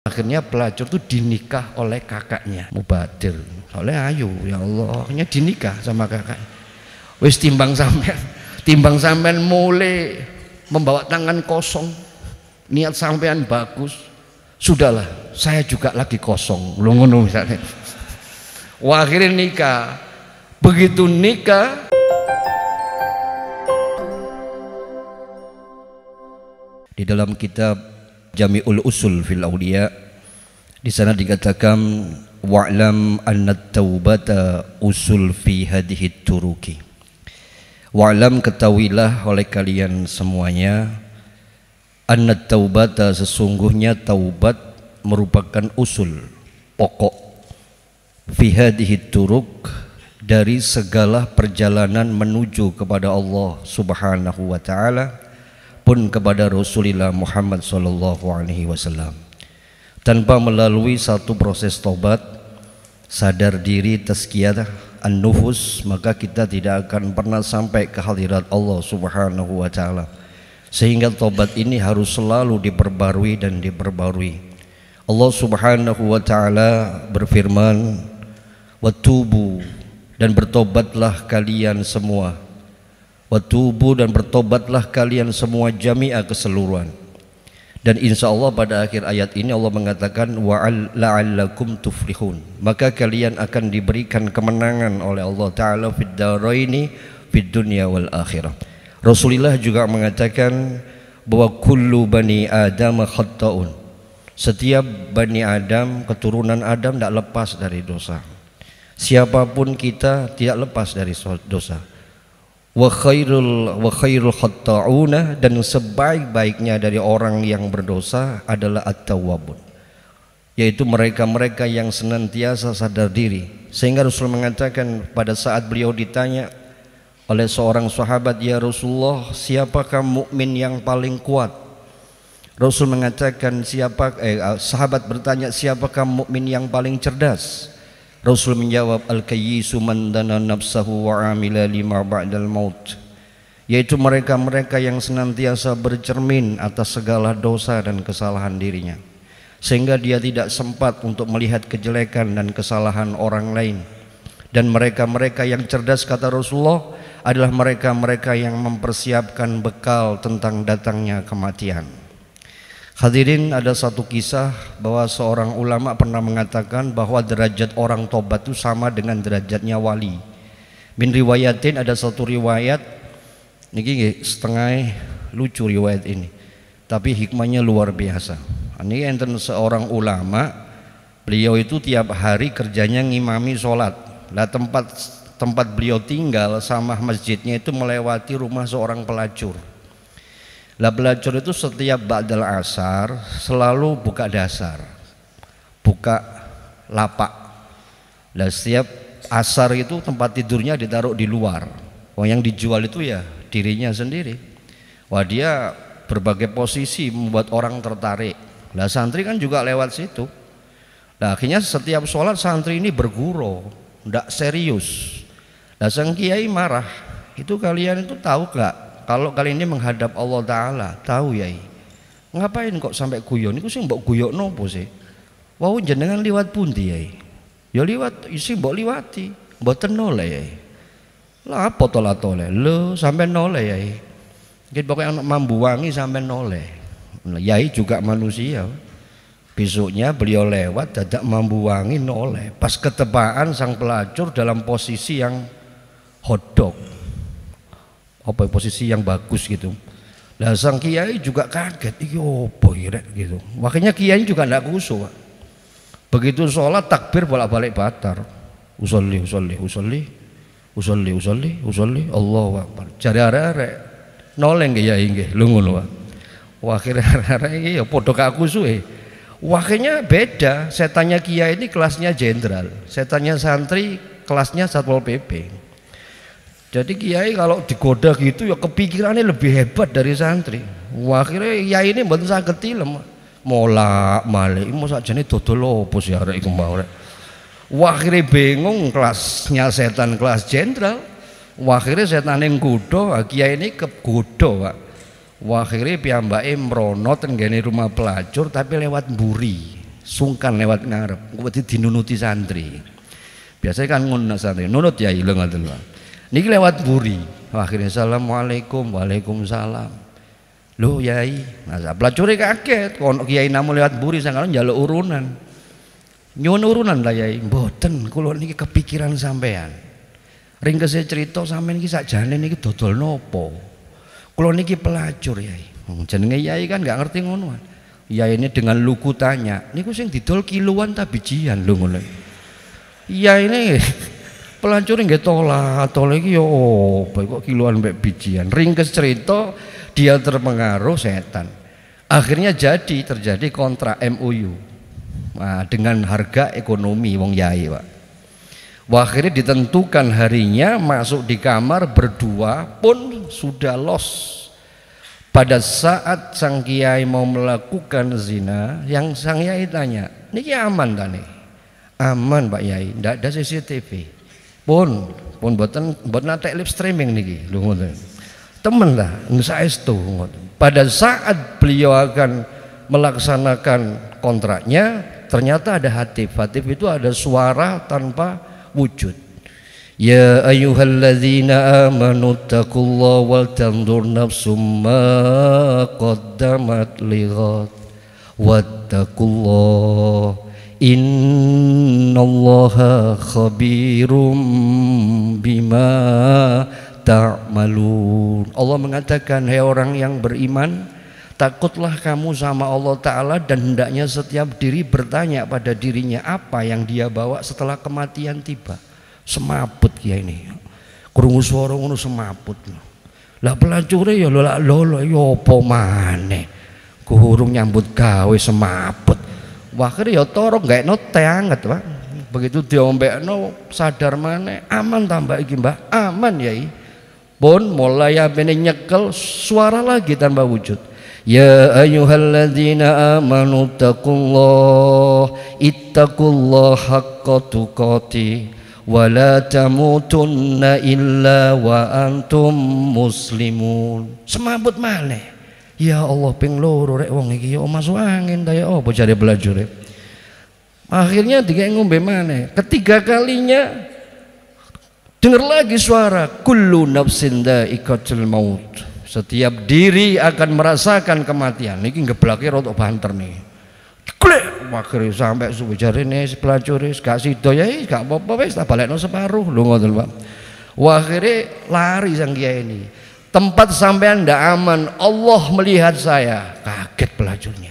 Akhirnya pelacur itu dinikah oleh kakaknya Mubadir. Soalnya ayu, ya Allah, akhirnya dinikah sama kakaknya. Wis timbang sampean mulai membawa tangan kosong, niat sampean bagus, sudahlah, saya juga lagi kosong, lu ngono misalnya. Wah, akhirnya nikah. Begitu nikah, di dalam kitab Jami'ul Usul fil Awliya, di sana dikatakan wa'lam anna taubata usul fi hadhihi turuki. Wa'lam, ketahuilah oleh kalian semuanya, anna taubata, sesungguhnya taubat merupakan usul pokok, fi hadhihi turuk, dari segala perjalanan menuju kepada Allah Subhanahu wa taala, pun kepada Rasulullah Muhammad sallallahu alaihi wasallam. Tanpa melalui satu proses tobat, sadar diri, tazkiyah an-nufus, maka kita tidak akan pernah sampai ke hadirat Allah Subhanahu wa taala. Sehingga tobat ini harus selalu diperbarui dan diperbarui. Allah Subhanahu wa taala berfirman, "Watubu," dan bertobatlah kalian semua. Watubu, dan bertobatlah kalian semua, jami'a, keseluruhan. Dan insya Allah pada akhir ayat ini Allah mengatakan wa'alla'allakum tuflihun, maka kalian akan diberikan kemenangan oleh Allah Ta'ala fid daraini, fid dunya wal akhirah. Rasulullah juga mengatakan bahwa kullu bani adam khatta'un, setiap bani Adam, keturunan Adam, tidak lepas dari dosa. Siapapun kita tidak lepas dari dosa. Wa khairul khatta'una, dan sebaik-baiknya dari orang yang berdosa adalah at-tawwabun, yaitu mereka-mereka yang senantiasa sadar diri. Sehingga Rasul mengatakan pada saat beliau ditanya oleh seorang sahabat, "Ya Rasulullah, siapakah mukmin yang paling kuat?" Rasul mengatakan, sahabat bertanya, "Siapakah mukmin yang paling cerdas?" Rasul menjawab, "Al-kayyisu man dana nafsahu wa amila lima ba'dal maut," yaitu mereka-mereka yang senantiasa bercermin atas segala dosa dan kesalahan dirinya, sehingga dia tidak sempat untuk melihat kejelekan dan kesalahan orang lain. Dan mereka-mereka yang cerdas, kata Rasulullah, adalah mereka-mereka yang mempersiapkan bekal tentang datangnya kematian. Hadirin, ada satu kisah bahwa seorang ulama pernah mengatakan bahwa derajat orang tobat itu sama dengan derajatnya wali. Min riwayatin, ada satu riwayat niki setengah lucu riwayat ini, tapi hikmahnya luar biasa. Ini enten seorang ulama, beliau itu tiap hari kerjanya ngimami sholat. Lah tempat beliau tinggal sama masjidnya itu melewati rumah seorang pelacur. Lah pelacur itu setiap ba'dal asar selalu buka dasar, buka lapak. Lah setiap asar itu tempat tidurnya ditaruh di luar. Yang dijual itu ya dirinya sendiri. Wah, dia berbagai posisi membuat orang tertarik. Lah santri kan juga lewat situ. Lah akhirnya setiap sholat santri ini bergurau, ndak serius. Lah sang kiai marah, "Itu kalian itu tahu gak kalau kali ini menghadap Allah Ta'ala?" "Tahu yai." "Ngapain kok sampai guyon? Iku sing mbok guyok nopo sih?" "Wau jenengan liwat pundi yai?" "Ya liwat isi mbok liwati, mboten noleh yai." "Lah apa tolak-toleh?" "Lho sampai noleh yai." "Nggih pokoke ana mambu wangi sampai noleh." Yai juga manusia. Besoknya beliau lewat dadak mambu wangi noleh. Pas ketepaan sang pelacur dalam posisi yang hotdog, apa posisi yang bagus gitu. Lah sang kiai juga kaget, "Iki opo iki gitu." Makanya kiai juga ndak khusyuk. Begitu sholat takbir bolak-balik batar. Usolli usolli usolli usolli usolli usolli Allahu akbar. Jare arek-arek noleng kiai nggih lho ngono wae. Wah, arek-arek iki ya padha gak khusyuke. Wakilnya beda, setannya kiai ini kelasnya jenderal, setannya santri kelasnya satpol PP. Jadi kiai kalau digoda gitu ya kepikirannya lebih hebat dari santri. Wah, akhirnya kiai ini mboten saged tilem. Molak malik mosok jane dodol opo sih arek iku mau rek. Wah, akhirnya bingung, kelasnya setan kelas jenderal. Wah, akhirnya setane nggodha, kiai ini kegodha, Pak. Wah, akhirnya piyambake mrono tenggene rumah pelacur tapi lewat mburi. sungkan lewat ngarep, wedi dinunuti santri. Biasanya kan ngono santri, nunut ya lho ngoten Pak. Niki lewat buri. Akhirnya assalamualaikum, waalaikumsalam. Loh yai, nah pelacure kaget, kono kiai namu lewat buri sangkalo njaluk urunan. Nyuwun urunan lah yai, mboten kula niki kepikiran sampean. Ringkese cerita sampean iki sakjane niki dodol nopo? Kula niki pelacur yai. Jenenge yai kan gak ngerti ngono. Yai ini dengan lugu tanya, niku sing didol kiloan ta bijian lho ngono. Yai ini pelacur nggih tolak iki yo kok kiloan mbek bijian. Ringkes cerita dia terpengaruh setan. Akhirnya terjadi kontrak MOU. Nah, dengan harga ekonomi wong yai, Pak. Wah, akhirnya ditentukan harinya masuk di kamar berdua pun sudah los. Pada saat sang kiai mau melakukan zina, yang sang yai tanya, "Niki aman ta nih?" "Aman, Pak Yai, ndak ada CCTV." Pun mboten nate live streaming niki lho ngoten. Temen lah, saestu. Pada saat beliau akan melaksanakan kontraknya, ternyata ada hatif. Hatif itu ada suara tanpa wujud. Ya ayyuhalladzina amanu taqullaha wal tanzur nafsum ma qaddamat lighad wattaqullaha innallaha khabirum bima ta'malun. Allah mengatakan, hai orang yang beriman, takutlah kamu sama Allah Ta'ala, dan hendaknya setiap diri bertanya pada dirinya apa yang dia bawa setelah kematian tiba. Semaput ya ini, krungu swara ngono semaput. Lah pelacure ya lolo ya apa maneh, kurung nyambut gawe semaput. Akhirnya ya toro gaekno teh anget, Pak. Begitu diombekno sadar maneh, aman tambah iki Mbah, aman yai. Pun mulai apene nyekel, suara lagi tanpa wujud. Ya ayyuhalladzina amanu taqullaha ittaqullaha haqqa tuqatih wala tamutunna illa wa antum muslimun. Semabut malih. Ya Allah ping loro rek wong iki yo masuk angin ta ya apa jare belajure. Akhirnya dikek ngombe maneh. Ketiga kalinya dengar lagi suara kullu nafsin dha'iqatul maut. Setiap diri akan merasakan kematian. Niki ngeblake rada banter nih. Klek akhirnya sampai subuh jarine pelacure gak sida ya gak apa-apa wis tak balekno separuh lho ngoten Pak. Wah akhirnya lari sang kiai ini. Tempat sampean ndak aman, Allah melihat saya. Kaget pelacurnya.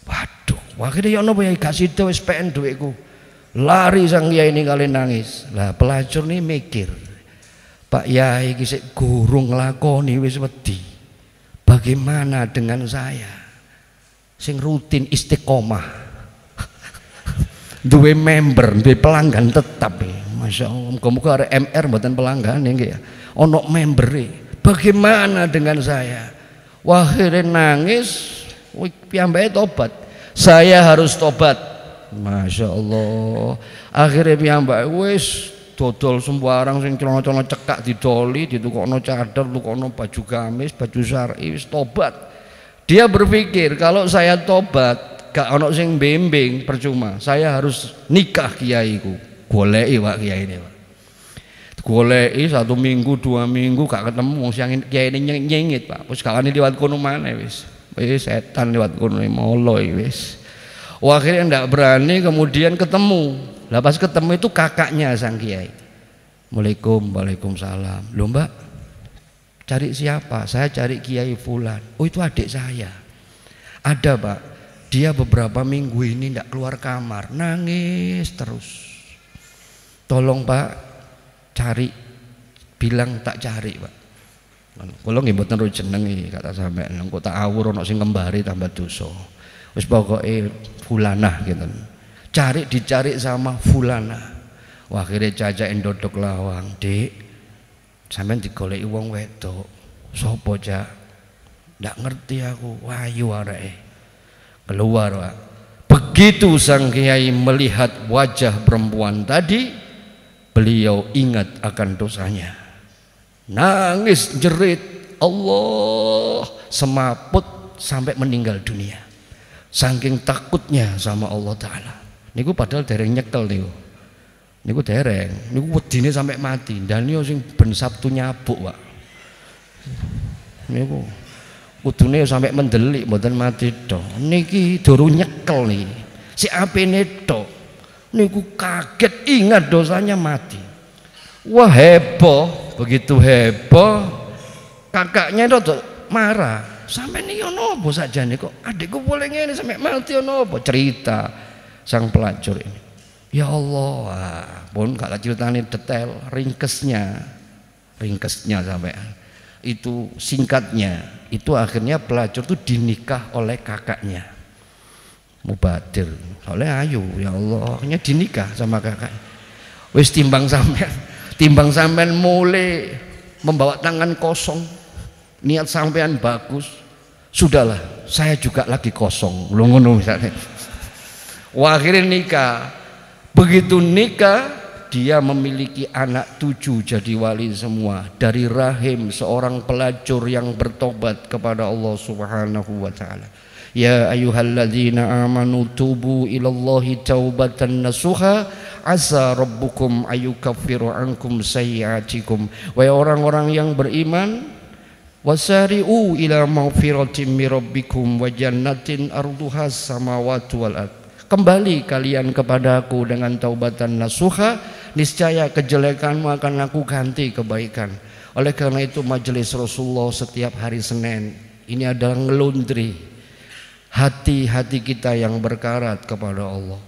Waduh, akhirnya ya napa ya gak sida wis PN dhuwitku. Lari sang kiai ini kali nangis. Lah pelacur ini mikir, Pak Yai iki sik gurung nglakoni wis wedi. Bagaimana dengan saya? Sing rutin istiqomah, duwe member, duwe pelanggan tetap ya. Masya Allah, muka-muka ada MR buatan pelanggan ya, ya. Ono member. Bagaimana dengan saya? Wah, akhirnya nangis, piyambake tobat. Saya harus tobat. Masya Allah. Akhirnya piyambake wis dodol sembarang sing celana-celana cekak didoli, ditukokno cadar, tukokno baju gamis, baju syar'i, wis tobat. Dia berpikir kalau saya tobat gak ono sing bimbing percuma, saya harus nikah kiaiku. Goleki Pak kiai ini Pak. Goleki 1 minggu 2 minggu gak ketemu, sing kiai ini nyengit Pak. Wis gak wani liwat kono maneh wis. Wis setan liwat kono moloi wis. Wah, akhirnya ndak berani, kemudian ketemu. Lah pas ketemu itu kakaknya sang kiai. Waalaikumsalam. Loh Mbak, cari siapa? Saya cari Kiai Fulan. Oh itu adik saya. Ada Pak, dia beberapa minggu ini tidak keluar kamar, nangis terus. Tolong Pak, cari, bilang tak cari Pak. Kalau nggih mboten ro jeneng kata sampean, kok tak awur ana sing kembari tambah dosa. Wis pokoke Fulanah gitu. Dicari sama Fulanah. Wah, akhirnya jajak ndodok lawang, Dik. Sampeyan digoleki wong wedok. Sopo Jak? Ndak ngerti aku. Wayu areke. Keluar, Pak. Begitu sang kiai melihat wajah perempuan tadi, beliau ingat akan dosanya. Nangis jerit, Allah, semaput sampai meninggal dunia. Saking takutnya sama Allah Ta'ala. Niku padahal dereng nyekel niku dereng. Niku wedine sampai mati. Dan niku sing ben Sabtu nyabuk, Pak. Niku kudune sampai mendelik mboten mati tok. Niki durung nyekel nih. Si apene tok. Niku kaget ingat dosanya mati. Wah heboh, begitu heboh. Kakaknya itu marah. Sampai nih ono apa saja nih kok adikku boleh ngene sampai mati ono apa cerita sang pelacur ini. Ya Allah, pun gak ceritanya detail, ringkesnya sampai itu singkatnya itu akhirnya pelacur itu dinikah oleh kakaknya Mubadir. Oleh ayu ya Allah, akhirnya dinikah sama kakak. Wis timbang sampean mulai membawa tangan kosong. Niat sampean bagus, sudahlah saya juga lagi kosong lu ngono misalnya. Wah, akhirnya nikah. Begitu nikah dia memiliki anak 7 jadi wali semua dari rahim seorang pelacur yang bertobat kepada Allah Subhanahu wa taala. Ya ayyuhalladzina amanu tubu ilallahi taubatan nasuha asa rabbukum ayyukaffiru ankum sayyi'atikum. Wahai orang-orang yang beriman, wasari'u ila maghfiratin mir rabbikum wa jannatin arduhas samawati wal ard. Kembali kalian kepadaku dengan taubatan nasuha, niscaya kejelekanmu akan aku ganti kebaikan. Oleh karena itu majelis Rasulullah setiap hari Senin ini adalah ngelundri hati-hati kita yang berkarat kepada Allah.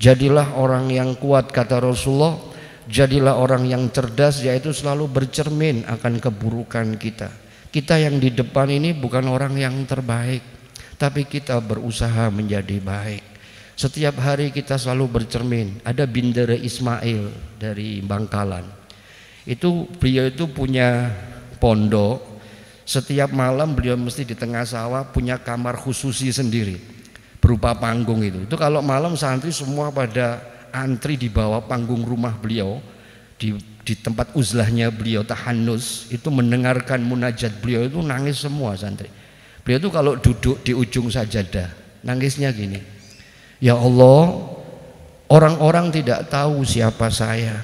Jadilah orang yang kuat kata Rasulullah, jadilah orang yang cerdas, yaitu selalu bercermin akan keburukan kita. Kita yang di depan ini bukan orang yang terbaik, tapi kita berusaha menjadi baik. Setiap hari kita selalu bercermin. Ada Bindara Ismail dari Bangkalan. Beliau itu punya pondok. Setiap malam beliau mesti di tengah sawah punya kamar khususi sendiri berupa panggung itu. Itu kalau malam santri semua pada antri di bawah panggung rumah beliau. Di tempat uzlahnya beliau tahannus itu mendengarkan munajat beliau itu nangis semua santri. Beliau itu kalau duduk di ujung sajadah nangisnya gini, ya Allah, orang-orang tidak tahu siapa saya.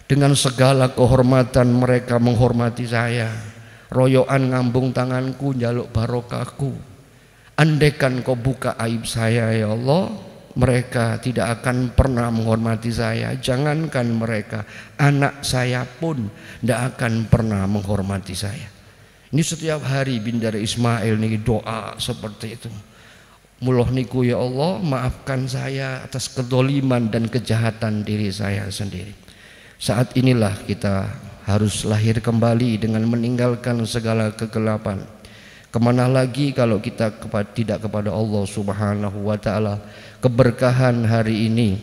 Dengan segala kehormatan mereka menghormati saya. Royoan ngambung tanganku njaluk barokahku. Andaikan kau buka aib saya ya Allah, mereka tidak akan pernah menghormati saya. Jangankan mereka, anak saya pun tidak akan pernah menghormati saya. Ini setiap hari Bindara Ismail nih doa seperti itu. Muloh niku ya Allah, maafkan saya atas kedoliman dan kejahatan diri saya sendiri. Saat inilah kita harus lahir kembali dengan meninggalkan segala kegelapan. Kemana lagi kalau kita tidak kepada Allah Subhanahu wa ta'ala. Keberkahan hari ini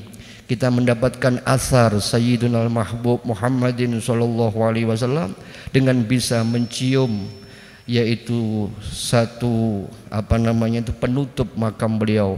kita mendapatkan asar Sayyiduna al-Mahbub Muhammadin sallallahu alaihi wasallam dengan bisa mencium, yaitu satu penutup makam beliau.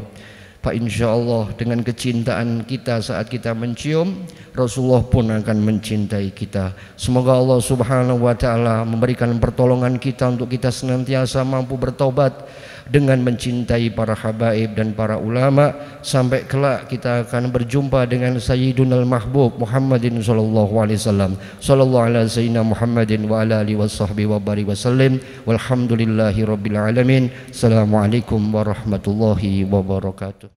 Pak insyaallah dengan kecintaan kita saat kita mencium, Rasulullah pun akan mencintai kita. Semoga Allah Subhanahu wa ta'ala memberikan pertolongan kita untuk kita senantiasa mampu bertobat dengan mencintai para habaib dan para ulama, sampai kelak kita akan berjumpa dengan Sayyidunal Mahbub Muhammadin sallallahu alaihi wasallam. Sallallahu ala sayyidina Muhammadin wa ala alihi washabbihi wa barik wasallim. Walhamdulillahi rabbil alamin. Assalamualaikum warahmatullahi wabarakatuh.